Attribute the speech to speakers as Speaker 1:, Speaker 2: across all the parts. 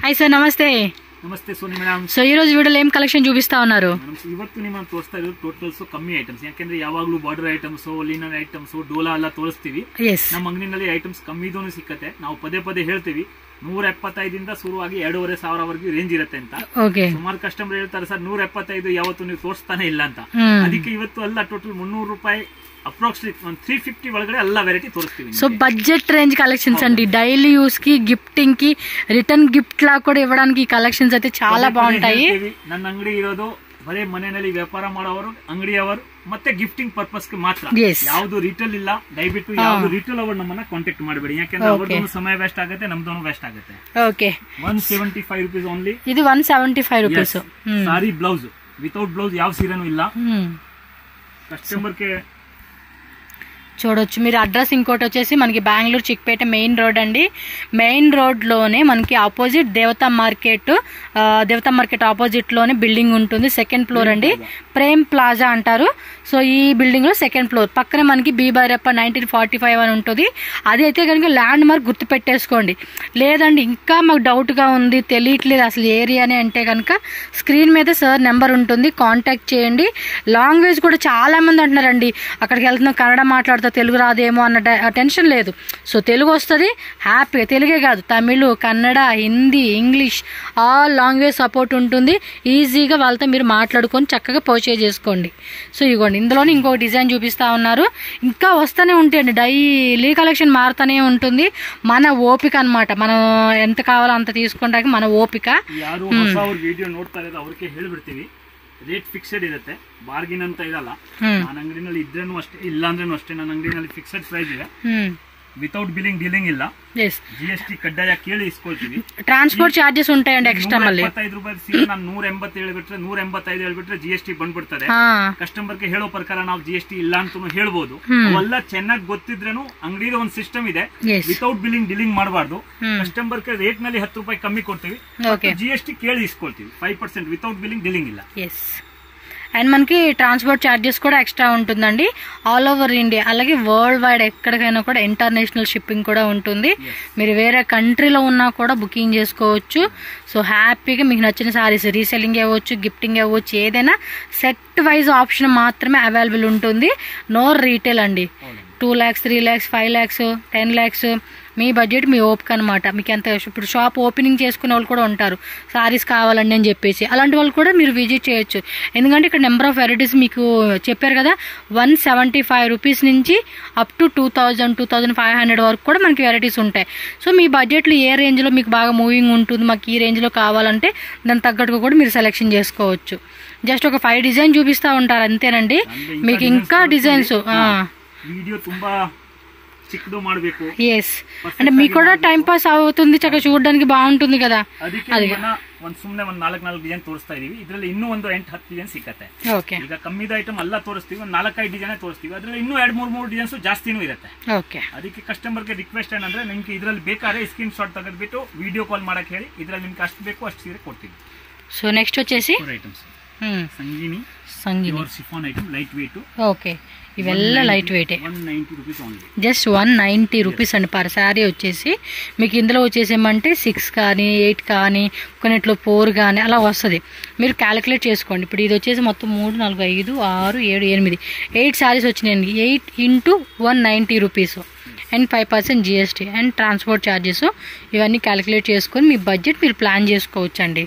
Speaker 1: Hi sir, నమస్తే.
Speaker 2: నమస్తే Soni madam.
Speaker 1: So ಈ రోజు వీడియోలో ఏం కలెక్షన్ చూపిస్తా ఉన్నారు?
Speaker 2: ಇವತ್ತು ನಿಮಗೆ ತೋರಿಸ್ತಾ ಇರೋದು ಟೋಟಲ್ಸ್ ಕಮ್ಮಿ ಐಟಮ್ಸ್. ಯಾಕಂದ್ರೆ ಯಾವಾಗಲೂ border items, linen items, Dhola ಎಲ್ಲ ತೋರಿಸ್ತೀವಿ. ನಮ್ಮ ಅಂಗಡಿನಲ್ಲಿ ಐಟಮ್ಸ್ ಕಮ್ಮಿದೂನು ಸಿಕ್ಕತ್ತೆ. ನಾವು ಪದೇ ಪದೇ ಹೇಳ್ತೀವಿ 175 ಶುರುವಾಗಿ 2500 ರೇಂಜ್ ಇರುತ್ತೆ ಅಂತ. ಸುಮಾರು ಕಸ್ಟಮರ್ ಹೇಳ್ತಾರೆ ಸರ್ 175 ಯಾವತ್ತು ನೀವು ತೋರಿಸ್ತಾನೆ ಇಲ್ಲ ಅಂತ. ಅದಕ್ಕೆ ಇವತ್ತು ಎಲ್ಲ ಟೋಟಲ್ 300 ರೂಪಾಯಿ ಅಪ್ರಾಕ್ಸಿಮೇಟ್ 350 ಒಳಗಡೆ ಎಲ್ಲ ವೆರೈಟಿ ತೋರಿಸ್ತೀವಿ.
Speaker 1: సో బడ్జెట్ రేంజ్ కలెక్షన్స్ అండి. డైలీ యూస్ కి, గిఫ్టింగ్ కి, రిటర్న్ గిఫ్ట్ లా కూడా ఇవ్వడానికి ఈ కలెక్షన్స్ అయితే చాలా బాగుంటాయి.
Speaker 2: ನನ್ನ ಅಂಗಡಿ ಇರೋದು ಬರೀ ಮನೆಯಲ್ಲಿ ವ್ಯಾಪಾರ ಮಾಡೋರು, ಅಂಗಡಿಯವರು ಮತ್ತೆ ಗಿಫ್ಟಿಂಗ್ ಪರ್ಪಸ್ ಗೆ ಮಾತ್ರ. ಯಾವ್ದು ರಿಟೇಲ್ ಇಲ್ಲ. ದಯವಿಟ್ಟು ಯಾವ್ದು ರಿಟೇಲ್ ಅವರು ನಮ್ಮನ್ನ ಕಾಂಟ್ಯಾಕ್ಟ್ ಮಾಡಬೇಡಿ. ಯಾಕಂದ್ರೆ ಅವ್ರದ್ದು ಸಮಯ ವೇಸ್ಟ್ ಆಗುತ್ತೆ, ನಮ್ದು ವೇಸ್ಟ್ ಆಗುತ್ತೆ. Okay, 175 rupees only.
Speaker 1: ಇದು 175 ರೂಪೀಸ್.
Speaker 2: ಸಾರಿ ಬ್ಲೌಸ್ ವಿತೌಟ್ ಬ್ಲೌಸ್ ಯಾವ ಸೀರೆನೂ ಇಲ್ಲ. కస్టమర్ కి
Speaker 1: చూడొచ్చు మీరు. అడ్రస్ ఇంకోటి వచ్చేసి మనకి బెంగళూరు చిక్పేట మెయిన్ రోడ్ అండి. మెయిన్ రోడ్ లోనే మనకి ఆపోజిట్ దేవతా మార్కెట్ ఆపోజిట్ లోనే బిల్డింగ్ ఉంటుంది. సెకండ్ ఫ్లోర్ అండి, ప్రేమ్ ప్లాజా అంటారు. సో ఈ బిల్డింగ్ లో సెకండ్ ఫ్లోర్ పక్కనే మనకి బీబైరప్ప 1945 అని ఉంటుంది. అది అయితే కనుక ల్యాండ్ మార్క్ గుర్తు పెట్టేసుకోండి. లేదండి ఇంకా మాకు డౌట్ గా ఉంది, తెలియట్లేదు అసలు ఏరియానే అంటే కనుక స్క్రీన్ మీద సార్ నెంబర్ ఉంటుంది, కాంటాక్ట్ చేయండి. లాంగ్వేజ్ కూడా చాలా మంది అంటున్నారండి అక్కడికి వెళ్తున్నాం కన్నడ మాట్లాడుతూ తెలుగు రాదేమో అన్న టెన్షన్ లేదు. సో తెలుగు వస్తుంది హ్యాపీగా. తెలుగే కాదు, Tamil, Kannada, Hindi, English all language support ఉంటుంది. ఈజీగా వాళ్ళతో మీరు మాట్లాడుకొని చక్కగా పర్చేజ్ చేసుకోండి. సో ఇగోండి, ఇందులోనే ఇంకొక డిజైన్ చూపిస్తా ఉన్నారు. ఇంకా వస్తూనే ఉంటాయండి, డైలీ కలెక్షన్ మారుతూనే ఉంటుంది. మన ఓపిక అన్నమాట. మనం ఎంత కావాలో అంత తీసుకోవడానికి మన ఓపిక.
Speaker 2: ವಿಡಿಯೋ ನೋಡ್ತಾ ಇರೋದು ಅವ್ರಿಗೆ ಹೇಳ್ಬಿಡ್ತೀವಿ, ರೇಟ್ ಫಿಕ್ಸೆಡ್ ಇರುತ್ತೆ, ಬಾರ್ಗಿನ್ ಅಂತ ಇರಲ್ಲ. ನನ್ನ ಅಂಗಡಿನಲ್ಲಿ ಇದ್ರೇನು ಅಷ್ಟೇ, ಇಲ್ಲ ಅಂದ್ರೇನು ಅಷ್ಟೇ. ನನ್ನ ಅಂಗಡಿನಲ್ಲಿ ಫಿಕ್ಸೆಡ್ ಪ್ರೈಸ್ ಇದೆ, ವಿತೌಟ್ ಬಿಲ್ಲಿಂಗ್ ಡೀಲಿಂಗ್ ಇಲ್ಲ. GST ಕಡ್ಡಾಯ ಕೇಳಿ ಇಸ್ಕೊಳ್ತೀವಿ.
Speaker 1: ಟ್ರಾನ್ಸ್ಪೋರ್ಟ್ ಚಾರ್ಜಸ್ ఉంటాయండి ಎಕ್ಸ್ಟ್ರಾ. ಮಲ್ಲಿ
Speaker 2: 25 ರೂಪಾಯಿ ಸೀರೆ ನಾನು 180 ಹೇಳ್ಬಿಟ್ರೆ 185 ಹೇಳ್ಬಿಟ್ರೆ GST ಬಂದ್ಬಿಡ್ತಾರೆ. ಕಸ್ಟಮರ್ ಗೆ ಹೇಳೋ ಪ್ರಕಾರ ನಾವು GST ಇಲ್ಲ ಅಂತ ಹೇಳ್ಬೋದು. ಅವೆಲ್ಲ ಚೆನ್ನಾಗಿ ಗೊತ್ತಿದ್ರೇನು ಅಂಗಡಿದ ಒಂದು ಸಿಸ್ಟಮ್ ಇದೆ, ವಿತೌಟ್ ಬಿಲ್ಲಿಂಗ್ ಡೀಲಿಂಗ್ ಮಾಡಬಾರ್ದು. ಕಸ್ಟಮರ್ ಗೆ ರೇಟ್ ನಲ್ಲಿ 10 ರೂಪಾಯಿ ಕಮ್ಮಿ ಕೊಡ್ತೀವಿ, GST ಕೇಳಿ ಇಸ್ಕೊಳ್ತೀವಿ. 5% ವಿತೌಟ್ ಬಿಲ್ಲಿಂಗ್ ಡೀಲಿಂಗ್ ಇಲ್ಲ.
Speaker 1: అండ్ మనకి ట్రాన్స్పోర్ట్ ఛార్జెస్ కూడా ఎక్స్ట్రా ఉంటుందండి ఆల్ ఓవర్ ఇండియా. అలాగే వరల్డ్ వైడ్ ఎక్కడికైనా కూడా ఇంటర్నేషనల్ షిప్పింగ్ కూడా ఉంటుంది. మీరు వేరే కంట్రీలో ఉన్నా కూడా బుకింగ్ చేసుకోవచ్చు. సో హ్యాపీగా మీకు నచ్చిన సారీస్ రీసెల్లింగ్ అవ్వచ్చు, గిఫ్టింగ్ అవ్వచ్చు, ఏదైనా సెట్ వైజ్ ఆప్షన్ మాత్రమే అవైలబుల్ ఉంటుంది. నో రీటైల్ అండి. 2 lakhs, 3 lakhs, 5 lakhs, 10 lakhs మీ బడ్జెట్ మీ ఓపిక అనమాట. మీకు ఎంత ఇప్పుడు షాప్ ఓపెనింగ్ చేసుకునే వాళ్ళు కూడా ఉంటారు, సారీస్ కావాలండి అని చెప్పేసి. అలాంటి వాళ్ళు కూడా మీరు విజిట్ చేయొచ్చు. ఎందుకంటే ఇక్కడ నెంబర్ ఆఫ్ వెరైటీస్ మీకు చెప్పారు కదా, 175 రూపీస్ నుంచి అప్ టు 2000, 2500 వరకు కూడా మనకి వెరైటీస్ ఉంటాయి. సో మీ బడ్జెట్లో ఏ రేంజ్లో మీకు బాగా మూవింగ్ ఉంటుంది, మాకు ఈ రేంజ్లో కావాలంటే దానికి తగ్గట్టుగా కూడా మీరు సెలెక్షన్ చేసుకోవచ్చు. జస్ట్ ఒక 5 డిజైన్ చూపిస్తూ ఉంటారు అంతేనండి. మీకు ఇంకా డిజైన్స్
Speaker 2: వీడియో ತುಂಬಾ చిక్కదు ಮಾಡಬೇಕು.
Speaker 1: అంటే మీకు కూడా టైం పాస్ అవుతుంది, చక్కగా చూడడానికి బాగుంటుంది కదా.
Speaker 2: అది ಸುಮ್ಮನೆ ಒಂದು 4 ಡಿಸೈನ್ ತೋರಿಸ್ತಾ ಇದೀವಿ. ಇದರಲ್ಲಿ ಇನ್ನೂ ಒಂದು 8-10 ಡಿಸೈನ್ ಸಿಕ್ಕತ್ತೆ. ಈಗ ಕಮ್ಮಿದ ಐಟಮ್ ಎಲ್ಲ ತೋರಿಸ್ತೀವಿ, ಒಂದು 4-5 ಡಿಸೈನ್ ತೋರಿಸ್ತೀವಿ. ಅದರಲ್ಲಿ ಇನ್ನೂ 2-3 ಡಿಸೈನ್ಸ್ ಜಾಸ್ತಿನೂ ಇರುತ್ತೆ. ಅದಕ್ಕೆ ಕಸ್ಟಮರ್ಗೆ ರಿಕ್ವೆಸ್ಟ್ ಏನಂದ್ರೆ ನಿಮ್ಗೆ ಇದರಲ್ಲಿ ಬೇಕಾದ್ರೆ ಸ್ಕ್ರೀನ್ ಶಾಟ್ ತೆಗೆದ್ಬಿಟ್ಟು ವಿಡಿಯೋ ಕಾಲ್ ಮಾಡಕ್ ಹೇಳಿ, ಇದರಲ್ಲಿ ನಿಮ್ಗೆ ಅಷ್ಟು ಬೇಕು ಅಷ್ಟು ಸೀರೆ ಕೊಡ್ತೀವಿ.
Speaker 1: సో నెక్స్ట్ వచ్చేసి
Speaker 2: ఐటమ్స్ సంగీని chiffon item light weight.
Speaker 1: Okay, ఇవెల్ల లైట్ వెయిటే.
Speaker 2: 190 రూపీస్ ఓన్లీ.
Speaker 1: జస్ట్ 190 రూపీస్ అండి పర్ శారీ వచ్చేసి. మీకు ఇందులో వచ్చేసేమంటే 6 కానీ 8 కానీ కొన్నిట్లో 4 కానీ అలా వస్తుంది. మీరు క్యాలిక్యులేట్ చేసుకోండి. ఇప్పుడు ఇది వచ్చేసి మొత్తం 3, 4, 5, 6, 7, 8 శారీస్ వచ్చినాయండి. 8 into 190 rupees and 5% GST and transport charges. ఇవన్నీ క్యాలిక్యులేట్ చేసుకొని మీ బడ్జెట్ మీరు ప్లాన్ చేసుకోవచ్చండి.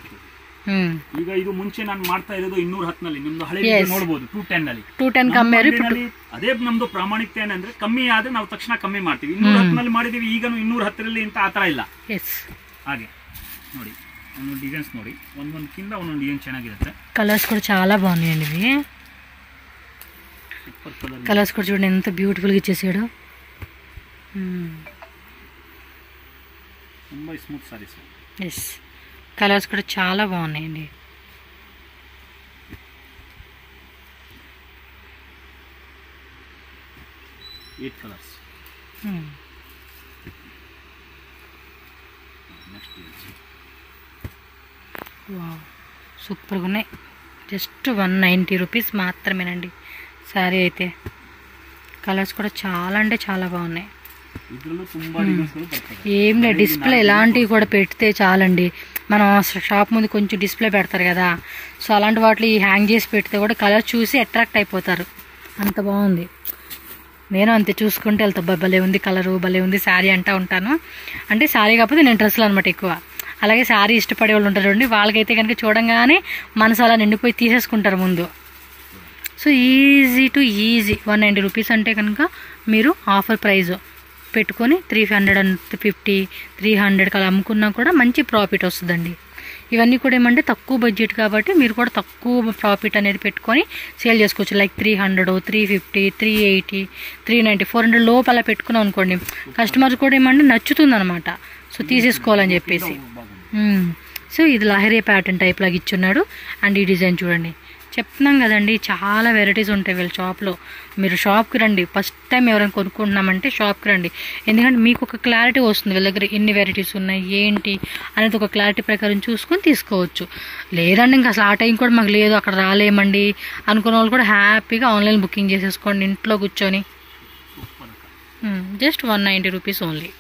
Speaker 2: ಈಗ ಇದು ಮುಂಚೆ ನಾನು ಮಾಡ್ತಾ ಇರೋದು 210 ನಲ್ಲಿ, ನಿಮ್ದು ಹಳೆ ನೋಡಬಹುದು 210 ನಲ್ಲಿ.
Speaker 1: 210 ಕಮ್ಮಿ.
Speaker 2: ಅದೇ ನಮ್ದು ಪ್ರಾಮಾಣಿಕತೆ ಏನಂದ್ರೆ ಕಮ್ಮಿ ಆದ್ರೆ ನಾವು ತಕ್ಷಣ ಕಮ್ಮಿ ಮಾಡ್ತೀವಿ. 210 ನಲ್ಲಿ ಮಾಡಿದೀವಿ, ಈಗ 210 ರಲ್ಲಿ ಅಂತ ಆತರ ಇಲ್ಲ. ಹಾಗೆ ನೋಡಿ, ಒಂದೊಂದು ಡಿಸೈನ್ಸ್ ನೋಡಿ, ಒಂದೊಂದಕ್ಕಿಂತ ಒಂದೊಂದು ಡಿಸೈನ್ ಚೆನ್ನಾಗಿರುತ್ತೆ.
Speaker 1: కలర్స్ కూడా చాలా బాగున్నాయండి. ఇవి కలర్స్ కూడా చూడండి ఎంత బ్యూటిఫుల్ గా ఇచ్చేసాడు.
Speaker 2: ತುಂಬಾ ಸ್ಮೂತ್ ಸಾರೀಸ್.
Speaker 1: కలర్స్ కూడా చాలా బాగున్నాయండి.
Speaker 2: కలర్స్
Speaker 1: సూపర్గా ఉన్నాయి. జస్ట్ 190 రూపీస్ మాత్రమేనండి శారీ అయితే. కలర్స్ కూడా చాలా అంటే చాలా బాగున్నాయి. ఏం లేదు, డిస్ప్లే ఇలాంటివి కూడా పెడితే చాలండి. మనం షాప్ ముందు కొంచెం డిస్ప్లే పెడతారు కదా, సో అలాంటి వాటిని హ్యాంగ్ చేసి పెడితే కూడా కలర్ చూసి అట్రాక్ట్ అయిపోతారు. అంత బాగుంది. నేను అంతే చూసుకుంటే వెళ్తా, భలే ఉంది కలరు, భలే ఉంది శారీ అంటా ఉంటాను. అంటే శారీ కాకపోతే నేను డ్రెస్సులు అనమాట ఎక్కువ. అలాగే శారీ ఇష్టపడే వాళ్ళు ఉంటారు చూడండి, వాళ్ళకైతే కనుక చూడంగానే మనసు అలా నిండిపోయి తీసేసుకుంటారు ముందు. So easy to easy 190 rupees అంటే కనుక మీరు ఆఫర్ ప్రైజ్ పెట్టుకొని 350, 300 అలా అమ్ముకున్నా కూడా మంచి ప్రాఫిట్ వస్తుందండి. ఇవన్నీ కూడా ఏమంటే తక్కువ బడ్జెట్ కాబట్టి మీరు కూడా తక్కువ ప్రాఫిట్ అనేది పెట్టుకొని సేల్ చేసుకోవచ్చు. లైక్ 300, 350, 380, 390, 400 లోపు అలా పెట్టుకున్నాం అనుకోండి, కస్టమర్స్ కూడా ఏమంటే నచ్చుతుంది అనమాట. సో తీసేసుకోవాలని చెప్పేసి. సో ఇది లహరీ ప్యాటర్న్ టైప్ లాగా ఇచ్చున్నాడు. అండ్ ఈ డిజైన్ చూడండి, చెప్తున్నాం కదండి చాలా వెరైటీస్ ఉంటాయి వీళ్ళ షాప్లో. మీరు షాప్కి రండి, ఫస్ట్ టైం ఎవరైనా కొనుక్కుంటున్నామంటే షాప్కి రండి. ఎందుకంటే మీకు ఒక క్లారిటీ వస్తుంది వీళ్ళ దగ్గర ఎన్ని వెరైటీస్ ఉన్నాయి ఏంటి అనేది ఒక క్లారిటీ ప్రకారం చూసుకొని తీసుకోవచ్చు. లేదండి ఇంకా అసలు ఆ టైం కూడా మాకు లేదు, అక్కడ రాలేమండి అనుకున్న వాళ్ళు కూడా హ్యాపీగా ఆన్లైన్ బుకింగ్ చేసేసుకోండి ఇంట్లో కూర్చొని. Just 190 rupees only.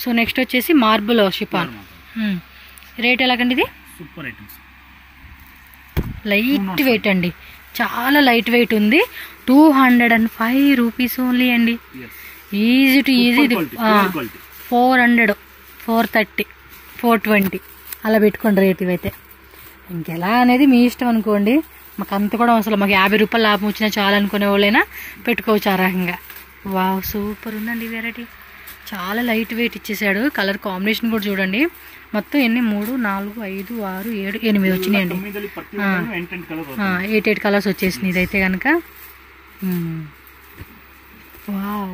Speaker 1: So next వచ్చేసి మార్బుల్ షిఫాన్. రేట్ ఎలాగండి ఇది?
Speaker 2: సూపర్ ఐటమ్స్,
Speaker 1: లైట్ వెయిట్ అండి, చాలా లైట్ వెయిట్ ఉంది. 205 రూపీస్ ఓన్లీ అండి. Easy to easy. 400, 430, 420 అలా పెట్టుకోండి రేట్. ఇవైతే ఇంకెలా అనేది మీ ఇష్టం అనుకోండి. మాకు అంత కూడా అసలు మాకు 50 రూపాయలు లాభం వచ్చినా చాలా అనుకునే వాళ్ళైనా పెట్టుకోవచ్చు ఆ రకంగా. వావ్ సూపర్ ఉందండి వెరైటీ, చాలా లైట్ వెయిట్ ఇచ్చేసాడు. కలర్ కాంబినేషన్ కూడా చూడండి, మొత్తం ఎన్ని 3, 4, 5, 6, 7, 8 వచ్చినాయండి. 8 కలర్స్ వచ్చేసినాయి ఇదైతే కనుక. వావ్,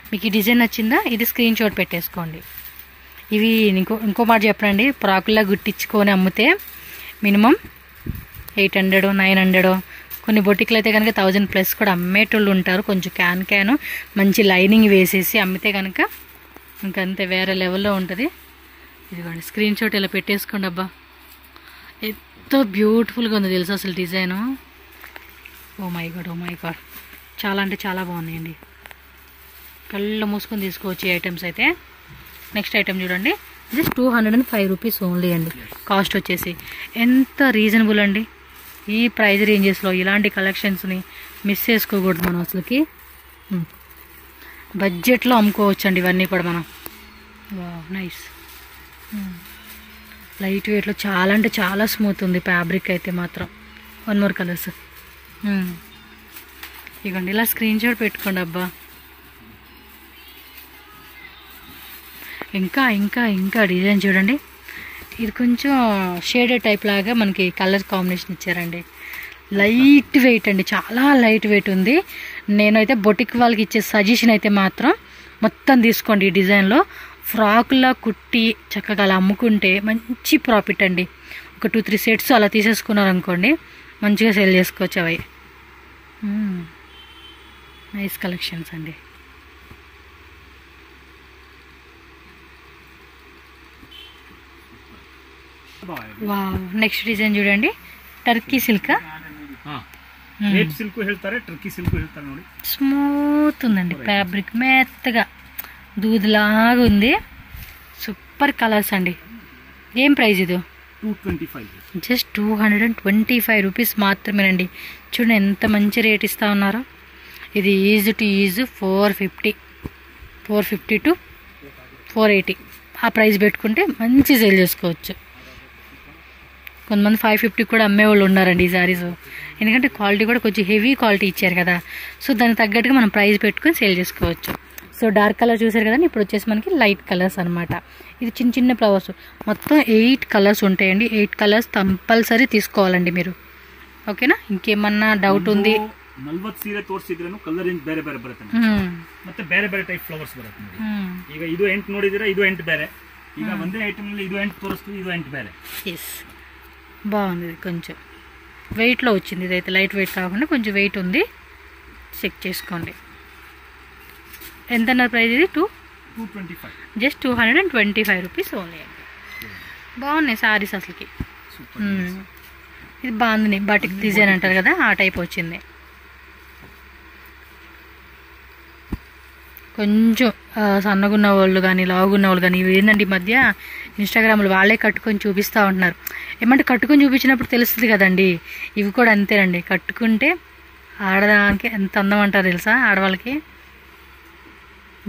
Speaker 1: మీకు ఈ డిజైన్ నచ్చిందా? ఇది స్క్రీన్ షాట్ పెట్టేసుకోండి. ఇవి ఇంకో మాట చెప్పండి, ప్రాకుల్లా గుట్టించుకొని అమ్మితే మినిమం 800, 900, కొన్ని బొటిక్లు అయితే కనుక 1000+ కూడా అమ్మేటోళ్ళు ఉంటారు. కొంచెం క్యాన్ మంచి లైనింగ్ వేసేసి అమ్మితే కనుక ఇంకంతే వేరే లెవెల్లో ఉంటుంది. ఇదిగోండి స్క్రీన్ షాట్ ఇలా పెట్టేసుకోండి. అబ్బా ఎంతో బ్యూటిఫుల్గా ఉంది తెలుసు అసలు డిజైను. ఓ మై గాడ్ చాలా అంటే చాలా బాగున్నాయండి. కళ్ళు మూసుకొని తీసుకోవచ్చు ఈ ఐటమ్స్ అయితే. నెక్స్ట్ ఐటమ్ చూడండి, జస్ట్ 205 రూపీస్ ఓన్లీ అండి. కాస్ట్ వచ్చేసి ఎంత రీజనబుల్ అండి. ఈ ప్రైజ్ రేంజెస్లో ఇలాంటి కలెక్షన్స్ని మిస్ చేసుకోకూడదు మనం అసలుకి. బడ్జెట్లో అమ్ముకోవచ్చు అండి ఇవన్నీ కూడా మనం. Wow nice. లైట్ వెయిట్లో చాలా అంటే చాలా స్మూత్ ఉంది ఫ్యాబ్రిక్ అయితే మాత్రం. 1 more కలర్స్ ఇవ్వండి, ఇలా స్క్రీన్ షాట్ పెట్టుకోండి. అబ్బా ఇంకా డిజైన్ చూడండి, ఇది కొంచెం షేడెడ్ టైప్ లాగా మనకి కలర్ కాంబినేషన్ ఇచ్చారండి. లైట్ వెయిట్ అండి, చాలా లైట్ వెయిట్ ఉంది. నేనైతే బొటిక్ వాళ్ళకి ఇచ్చే సజెషన్ అయితే మాత్రం మొత్తం తీసుకోండి. ఈ డిజైన్లో ఫ్రాక్లా కుట్టి చక్కగా అలా అమ్ముకుంటే మంచి ప్రాఫిట్ అండి. ఒక 2-3 సెట్స్ అలా తీసేసుకున్నారనుకోండి మంచిగా సేల్ చేసుకోవచ్చు. అవి నైస్ కలెక్షన్స్ అండి. వావ్ నెక్స్ట్ డిజైన్ చూడండి, టర్కీ సిల్క్. స్మూత్ ఉందండి ఫ్యాబ్రిక్, మెత్తగా దూదిలాగా ఉంది. సూపర్ కలర్స్ అండి. ఏం ప్రైస్ ఇది?
Speaker 2: 225.
Speaker 1: జస్ట్ 225 రూపీస్ మాత్రమేనండి. చూడండి ఎంత మంచి రేట్ ఇస్తా ఉన్నారో. ఇది ఈజీ టు ఈజీ 450 to 480 ఆ ప్రైస్ పెట్టుకుంటే మంచి సేల్ చేసుకోవచ్చు. కొంతమంది 550 కూడా అమ్మేవాళ్ళు ఉన్నారండి ఈ శారీస్. ఎందుకంటే క్వాలిటీ కూడా కొంచెం హెవీ క్వాలిటీ ఇచ్చారు కదా, సో దానికి తగ్గట్టుగా మనం ప్రైస్ పెట్టుకొని సేల్ చేసుకోవచ్చు. సో డార్క్ కలర్ చూసారు కదండి, ఇప్పుడు వచ్చేసి మనకి లైట్ కలర్స్ అనమాట. ఇది చిన్న ఫ్లవర్స్, మొత్తం 8 కలర్స్ ఉంటాయండి. 8 కలర్స్ కంపల్సరీ తీసుకోవాలండి మీరు. ఓకేనా? ఇంకేమన్నా డౌట్ ఉంది?
Speaker 2: 40 ಸೀರೆ ತೋರಿಸಿದ್ರೂ ಕಲರ್ ಇಂದ ಬೇರೆ ಬೇರೆ ಬರುತ್ತೆ, ಮತ್ತೆ ಬೇರೆ ಬೇರೆ ಟೈಪ್ ಫ್ಲವರ್ಸ್ ಬರುತ್ತೆ ನೋಡಿ. ಈಗ ಇದು 8 ನೋಡಿದಿರಾ, ಇದು 8 ಬೇರೆ. ಈಗ ಒಂದೇ ಐಟಮ್ ನಲ್ಲಿ ಇದು 8 ತೋರಿಸ್ತೀವಿ, ಇದು 8 ಬೇರೆ.
Speaker 1: ఎస్ బాగుంది. కొంచెం వెయిట్లో వచ్చింది, ఇదైతే లైట్ వెయిట్ కాకుండా కొంచెం వెయిట్ ఉంది. చెక్ చేసుకోండి. ఎంత అన్నారు ప్రైస్? ఇది
Speaker 2: 225.
Speaker 1: జస్ట్ 225 రూపీస్ ఓన్లీ అండి. బాగున్నాయి సారీస్ అసలుకి. ఇది బాగుంది, బాటిక్ డిజైన్ అంటారు కదా ఆ టైప్ వచ్చింది. కొంచెం సన్నగున్న వాళ్ళు కానీ లావుగున్న వాళ్ళు కానీ ఇవి ఏంటంటే ఈ మధ్య ఇన్స్టాగ్రామ్లో వాళ్ళే కట్టుకొని చూపిస్తూ ఉంటున్నారు. ఏమంటే కట్టుకొని చూపించినప్పుడు తెలుస్తుంది కదండి. ఇవి కూడా అంతేనండి, కట్టుకుంటే ఆడదానికి ఎంత అందం అంటారు తెలుసా, ఆడవాళ్ళకి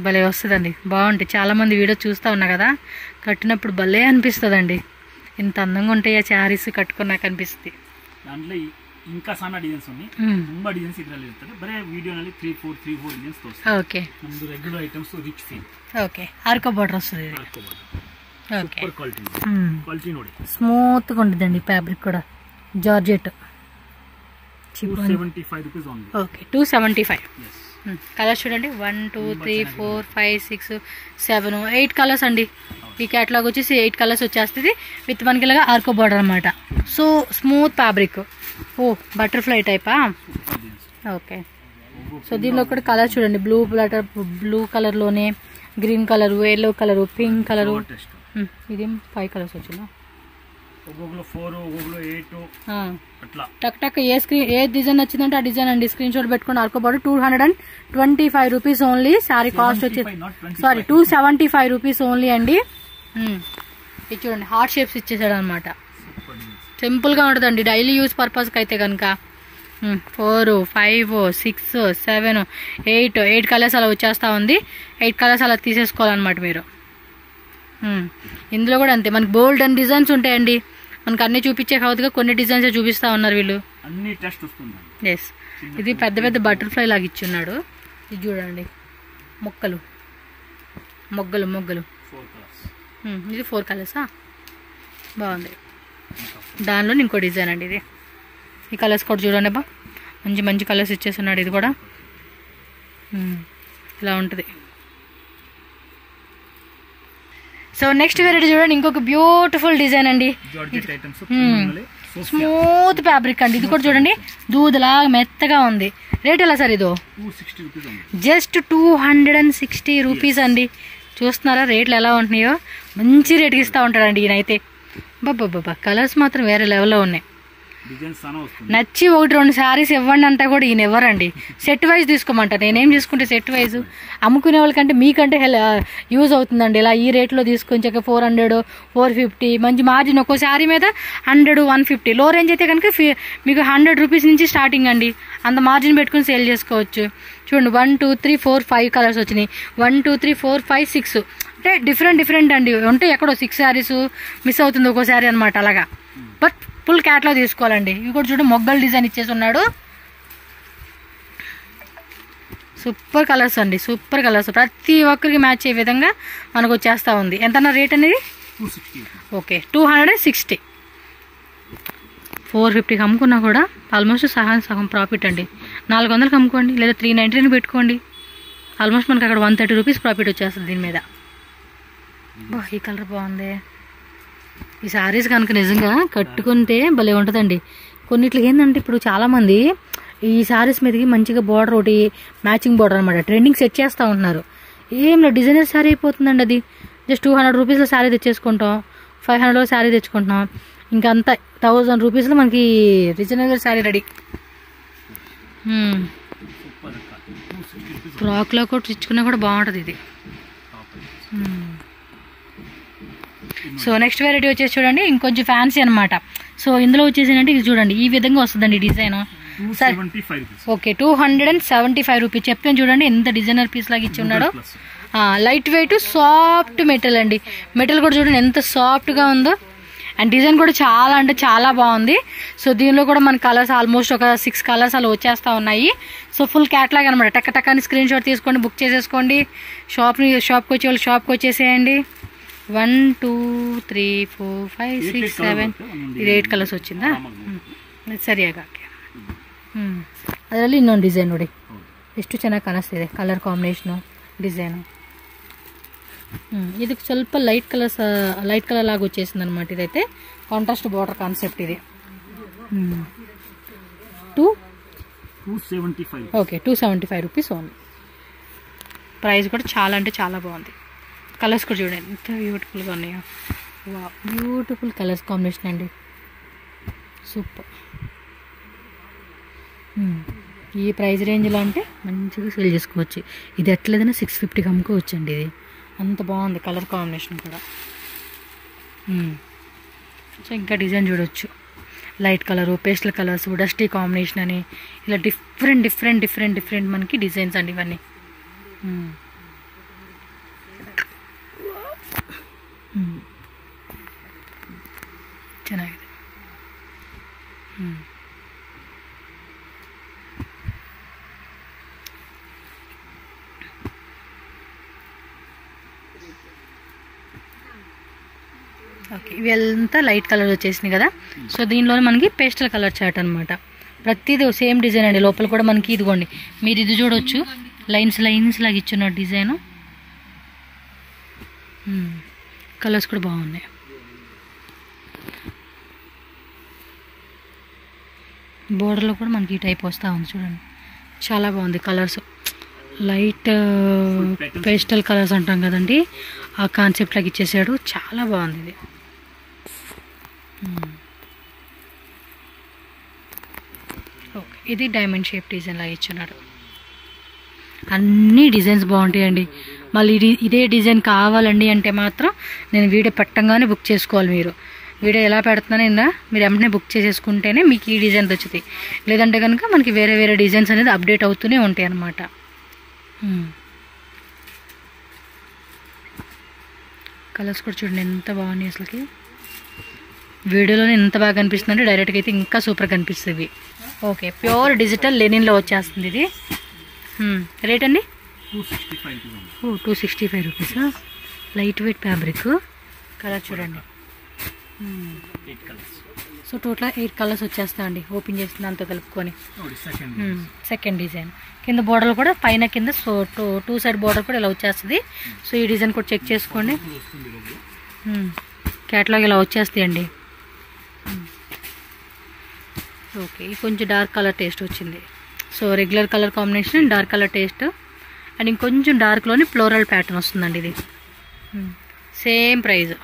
Speaker 1: భలే వస్తుందండి, బాగుంటాయి. చాలామంది వీడియో చూస్తూ ఉన్నా కదా, కట్టినప్పుడు భలే అనిపిస్తుందండి. ఇంత అందంగా ఉంటాయి ఆ శారీస్ కట్టుకున్నాక అనిపిస్తుంది.
Speaker 2: దాంట్లో ఇంకా ಸಣ್ಣ ಡಿಸೈನ್ಸ್ ఉన్నాయి, ತುಂಬಾ ಡಿಸೈನ್ಸ್ ಇದರಲ್ಲಿ ಇರ್ತದೆ. ಬರೇ ವಿಡಿಯೋನಲ್ಲಿ 3-4 ಡಿಸೈನ್ಸ್ ತೋರಿಸ್ತಾರೆ.
Speaker 1: ಓಕೆ,
Speaker 2: ನಮ್ಮದು regular items rich feel.
Speaker 1: Okay, ಆರ್ಕೋ ಬಾರ್ಡರ್ వస్తుంది ఇది.
Speaker 2: ಆರ್ಕೋ border
Speaker 1: okay,
Speaker 2: super quality. Quality ನೋಡಿ,
Speaker 1: స్మూత్ గా ఉంటుందండి ఫ్యాబ్రిక్ కూడా. Georgette
Speaker 2: 275 rupees only.
Speaker 1: Okay, 275. Colours చూడండి, 1 2 3 4 5 6 7 8 కలర్స్ అండి. ఈ క్యాటలాగ్ వచ్చేసి 8 కలర్స్ వచ్చేస్తుంది విత్ మనకి ఇలాగా ఆర్కో బార్డర్ అనమాట. So smooth fabric. ఓ బటర్ఫ్లై టైపా. ఓకే, సో దీనిలో కూడా కలర్ చూడండి, బ్లూ కలర్లోనే green colour, yellow colour, pink colour. ఇది 5 కలర్స్ వచ్చిందా,
Speaker 2: ఒక్కొక్కరు 4 ఒక్కొక్కరు 8 అట్లా. టక్
Speaker 1: టక్ ఏ డిజైన్ నచ్చిందంటే ఆ డిజైన్ అండి. స్క్రీన్ షాట్ పెట్టుకుని ఆర్కో border 225 rupees only. Sari cost వచ్చి 275 రూపీస్ ఓన్లీ అండి. ఇది చూడండి, హార్ట్ షేప్స్ ఇచ్చేసాడు అనమాట. సింపుల్గా ఉంటుందండి డైలీ యూజ్ పర్పస్కి అయితే కనుక. 4 5 6 7 8 కలర్స్ అలా వచ్చేస్తూ ఉంది. 8 కలర్స్ అలా తీసేసుకోవాలన్నమాట మీరు. ఇందులో కూడా అంతే, మనకి బోల్డ్ అండ్ డిజైన్స్ ఉంటాయండి. మనకు అన్ని చూపించే కావద్దుగా, కొన్ని డిజైన్స్ చూపిస్తూ ఉన్నారు వీళ్ళు. ఎస్, ఇది పెద్ద పెద్ద బటర్ఫ్లై లాగా ఇచ్చున్నాడు. ఇది చూడండి, మొగ్గలు. ఇది 4 కలర్సా, బాగుంది. దానిలో ఇంకో డిజైన్ అండి ఇది. ఈ కలర్స్ కూడా చూడండి అబ్బా, మంచి కలర్స్ ఇచ్చేస్తున్నాడు. ఇది కూడా ఇలా ఉంటుంది. సో నెక్స్ట్ వెరైటీ చూడండి, ఇంకొక బ్యూటిఫుల్ డిజైన్ అండి. స్మూత్ ఫ్యాబ్రిక్ అండి. ఇది కూడా చూడండి, దూదలా మెత్తగా ఉంది. రేట్ ఎలా సార్ ఇదో? జస్ట్ 260 రూపీస్ అండి. చూస్తున్నారా రేట్లు ఎలా ఉంటున్నాయో? మంచి రేట్కి ఇస్తూ ఉంటాడండి ఈయనైతే. బాబా కలర్స్ మాత్రం వేరే లెవెల్లో ఉన్నాయి. నచ్చి 1-2 శారీస్ ఇవ్వండి అంటే కూడా ఈయన ఇవ్వరండి. సెట్ వైజ్ తీసుకోమంటారు. నేనేం తీసుకుంటే సెట్ వైజ్ అమ్ముకునే వాళ్ళకంటే మీకంటే యూజ్ అవుతుందండి. ఇలా ఈ రేట్లో తీసుకొని 400 450 మంచి మార్జిన్. ఒక్కో శారీ మీద 100 150. లో రేంజ్ అయితే కనుక మీకు 100 రూపీస్ నుంచి స్టార్టింగ్ అండి. అంత మార్జిన్ పెట్టుకుని సేల్ చేసుకోవచ్చు. చూడండి, 1 2 3 4 5 కలర్స్ వచ్చినాయి. 1 2 3 4 5 6 అంటే డిఫరెంట్ అండి. అంటే ఎక్కడో 6 శారీస్ మిస్ అవుతుంది ఒక్కో శారీ అనమాట. అలాగా బట్ ఫుల్ క్యాట్లో తీసుకోవాలండి. ఇవి కూడా చూడండి, మొగ్గలు డిజైన్ ఇచ్చేసి ఉన్నాడు. సూపర్ కలర్స్ అండి, సూపర్ కలర్స్. ప్రతి ఒక్కరికి మ్యాచ్ అయ్యే విధంగా మనకు వచ్చేస్తూ ఉంది. ఎంతన్నా రేట్ అనేది?
Speaker 2: 260.
Speaker 1: ఓకే, 260. 450కి అమ్ముకున్నా కూడా ఆల్మోస్ట్ సగం ప్రాఫిట్ అండి. 400కి అమ్ముకోండి, లేదా 399 పెట్టుకోండి. ఆల్మోస్ట్ మనకి అక్కడ 130 రూపీస్ ప్రాఫిట్ వచ్చేస్తుంది దీని మీద. ఈ కలర్ బాగుంది. ఈ శారీస్ కనుక నిజంగా కట్టుకుంటే భలే ఉంటుందండి. కొన్నిట్లకి ఏంటంటే ఇప్పుడు చాలామంది ఈ శారీస్ మీదకి మంచిగా బార్డర్ ఒకటి మ్యాచింగ్ బార్డర్ అనమాట ట్రెండింగ్ సెట్ చేస్తూ ఉంటున్నారు. ఏంలో డిజైనర్ శారీ అయిపోతుందండి అది. జస్ట్ 200 రూపీస్లో శారీ తెచ్చేసుకుంటాం, 500లో శారీ తెచ్చుకుంటున్నాం. ఇంకా అంతా 1000 రూపీస్లో మనకి రీజనబుల్ శారీ రెడీ. ఫ్రాక్లో కూడా తెచ్చుకున్నా కూడా బాగుంటుంది ఇది. సో నెక్స్ట్ వెరైటీ వచ్చేసి చూడండి, ఇంకొంచెం ఫ్యాన్సీ అనమాట. సో ఇందులో వచ్చేసి అంటే ఇది చూడండి, ఈ విధంగా వస్తుందండి డిజైన్. ఓకే, 275 రూపీస్ చెప్పాను చూడండి. ఎంత డిజైనర్ పీస్ లాగా ఇచ్చి ఉన్నాడో. లైట్ వెయిట్ సాఫ్ట్ మెటీరియల్ అండి. మెటీరియల్ కూడా చూడండి ఎంత సాఫ్ట్గా ఉందో. అండ్ డిజైన్ కూడా చాలా అంటే చాలా బాగుంది. సో దీనిలో కూడా మన కలర్స్ ఆల్మోస్ట్ ఒక 6 కలర్స్ అలా వచ్చేస్తూ ఉన్నాయి. సో ఫుల్ క్యాట్లాగ్ అనమాట. టక్కని స్క్రీన్ షాట్ తీసుకోండి, బుక్ చేసేసుకోండి. షాప్కి వచ్చే వాళ్ళు షాప్కి వచ్చేసేయండి. 1 2 3 4 5 6 7 ఇది 8 ಕಲರ್ಸ್ వచ్చిందా? ಸರಿಯಾಗಿ ಅದರಲ್ಲಿ ಇನ್ನೊಂದು ಡಿಸೈನ್ ನೋಡಿ, ಎಷ್ಟು ಚೆನ್ನಾಗಿ ಕಾಣಿಸ್ತಿದೆ. Colour combination, design. ఇది ಸ್ವಲ್ಪ లైట్ కలర్ లాగా వచ్చేసింది అనమాట. ఇదైతే కాంట్రాస్ట్ బార్డర్ కాన్సెప్ట్ ఇది.
Speaker 2: 275.
Speaker 1: Okay, 275 rupees only. ప్రైస్ కూడా చాలా అంటే చాలా బాగుంది. కలర్స్ కూడా చూడండి ఎంత బ్యూటిఫుల్గా ఉన్నాయో. బ్యూటిఫుల్ కలర్స్ కాంబినేషన్ అండి, సూపర్. ఈ ప్రైస్ రేంజ్లో అంటే మంచిగా సేల్ చేసుకోవచ్చు. ఇది ఎట్లేదైనా 650కి అమ్ముకోవచ్చు అండి. ఇది అంత బాగుంది కలర్ కాంబినేషన్ కూడా. సో ఇంకా డిజైన్ చూడొచ్చు, light colour, pastel colours, dusty combination అని ఇలా డిఫరెంట్ మనకి డిజైన్స్ అండి ఇవన్నీ. ಚೆನ್ನಾಗಿದೆ. ఓకే, ఇవి అంతా లైట్ కలర్ వచ్చేసింది కదా. సో దీనిలో మనకి పేస్టల్ కలర్ చార్ట్ అనమాట. ప్రతిదీ సేమ్ డిజైన్ అండి. లోపల కూడా మనకి ఇదిగోండి, మీరు ఇది చూడవచ్చు, లైన్స్ లాగా ఇచ్చిన డిజైను. కలర్స్ కూడా బాగున్నాయి. బోర్డర్లో కూడా మనకి ఈ టైప్ వస్తూ ఉంది చూడండి, చాలా బాగుంది. కలర్స్ లైట్ పేస్టల్ కలర్స్ అంటాం కదండి, ఆ కాన్సెప్ట్ లాగా ఇచ్చేసాడు, చాలా బాగుంది ఇది. ఓకే, ఇది డైమండ్ షేప్ డిజైన్ లాగా ఇచ్చున్నాడు. అన్ని డిజైన్స్ బాగుంటాయండి. మళ్ళీ ఇదే డిజైన్ కావాలండి అంటే మాత్రం నేను వీడియో పెట్టంగానే బుక్ చేసుకోవాలి. మీరు వీడియో ఎలా పెడుతున్నానో మీరు వెంటనే బుక్ చేసేసుకుంటేనే మీకు ఈ డిజైన్ వచ్చింది. లేదంటే కనుక మనకి వేరే డిజైన్స్ అనేది అప్డేట్ అవుతూనే ఉంటాయి అన్నమాట. కలర్స్ కూడా చూడండి ఎంత బాగున్నాయి అసలుకి. వీడియోలోనే ఎంత బాగా కనిపిస్తుంది అంటే డైరెక్ట్గా అయితే ఇంకా సూపర్ కనిపిస్తుంది. ఓకే, ప్యూర్ డిజిటల్ లెనిన్లో వచ్చేస్తుంది ఇది. రేట్ అండి 265 rupees. Light weight fabric. Colour చూడండి. సో టోటల్ 8 కలర్స్ వచ్చేస్తాయండి ఓపెన్ చేస్తుంది అంతా కలుపుకొని. సెకండ్ డిజైన్ కింద బోర్డర్ కూడా పైన కింద, సో టూ సైడ్ బోర్డర్ కూడా ఇలా వచ్చేస్తుంది. సో ఈ డిజైన్ కూడా చెక్ చేసుకోండి. క్యాటలాగ్ ఇలా వచ్చేస్తాయండి. ఓకే, ఇది కొంచెం డార్క్ కలర్ టేస్ట్ వచ్చింది. So regular colour combination, dark colour taste, and ఇంకొంచెం డార్క్లోని ఫ్లోరల్ ప్యాటర్న్ వస్తుందండి ఇది. Same price.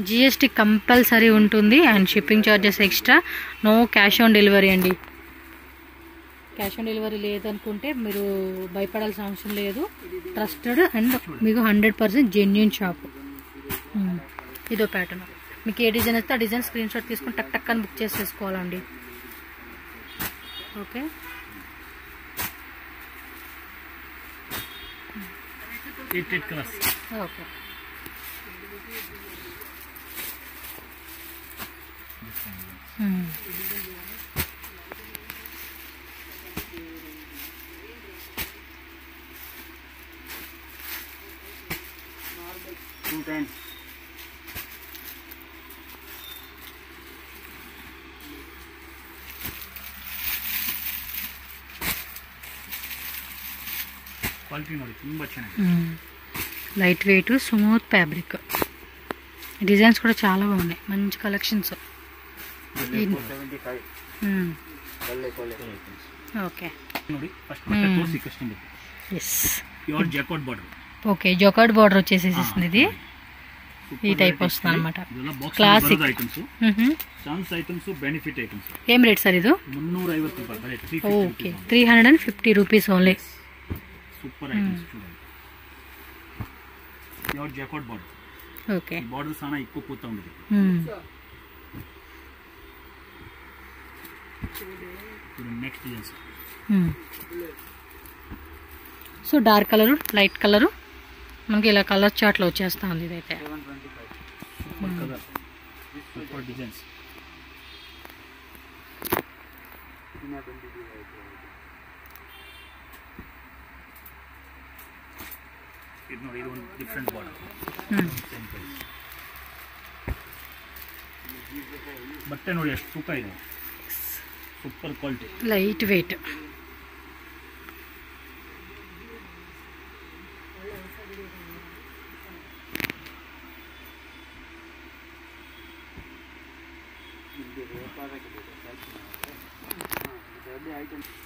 Speaker 1: జిఎస్టీ కంపల్సరీ ఉంటుంది and shipping charges extra. No cash on delivery అండి. క్యాష్ ఆన్ డెలివరీ లేదనుకుంటే మీరు భయపడాల్సిన అవసరం లేదు. ట్రస్టెడ్ అండ్ మీకు 100% జెన్యూన్ షాప్. ఇదో ప్యాటర్న్. మీకు ఏ డిజైన్ వస్తే ఆ డిజైన్ స్క్రీన్ షాట్ తీసుకుని టక్ అని బుక్ చేసేసుకోవాలండి. Okay, okay.
Speaker 2: ಕ್ವಾಲಿಟಿ ನೋಡಿ ತುಂಬಾ ಚೆನ್ನಾಗಿದೆ.
Speaker 1: Light weight smooth fabric. Designs కూడా చాలా బాగున్నాయి, మంచి collections. Okay,
Speaker 2: pure jacquard border.
Speaker 1: Okay, jacquard border వచ్చేసేసింది. ఇది ఈ టైప్ వస్తుంది అనమాట. Classic
Speaker 2: chance items, benefit items.
Speaker 1: ఏం రేట్ సార్ ఇది?
Speaker 2: 350 రూపాయలు.
Speaker 1: Okay, 350 rupees only.
Speaker 2: Super items చూడండి. Pure jacquard border.
Speaker 1: Okay,
Speaker 2: border చాలా ఎక్కువ పోతా ఉంది. Next designs.
Speaker 1: So dark colour, light colour మనకి ఇలా కలర్ చార్ట్లో వచ్చేస్తా ఉంది. ఇదైతే
Speaker 2: సూపర్ డిజైన్స్. ఇది ನೋಡಿ, ಇದು ಒಂದು ಡಿಫರೆಂಟ್ ಬಾರ್ಡರ್. ಬಟ್ಟೆ ನೋಡಿ ಎಷ್ಟು ತೂಕ ಇದೆ, ಸೂಪರ್ ಕ್ವಾಲಿಟಿ,
Speaker 1: ಲೈಟ್ ವೆಯ್ಟ್.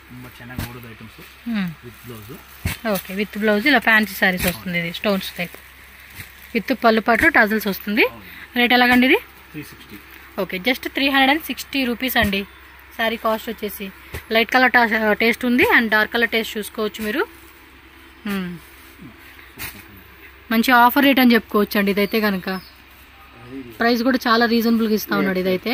Speaker 2: ತುಂಬ ಚೆನ್ನಾಗಿ ನೋಡೋದು items with blouse.
Speaker 1: Okay, with blouse ఇలా ఫ్యాన్సీ సారీస్ వస్తుంది. ఇది స్టోన్స్ టైప్ విత్ పళ్ళు పాటు టజల్స్ వస్తుంది. రేట్ ఎలాగండి ఇది?
Speaker 2: 360.
Speaker 1: ఓకే, జస్ట్ 360 రూపీస్ అండి. శారీ కాస్ట్ వచ్చేసి లైట్ కలర్ టేస్ట్ ఉంది అండ్ డార్క్ కలర్ టేస్ట్ చూసుకోవచ్చు మీరు. మంచి ఆఫర్ రేట్ అని చెప్పుకోవచ్చు అండి ఇదైతే కనుక. ప్రైస్ కూడా చాలా రీజనబుల్గా ఇస్తా ఉన్నాడు ఇదైతే.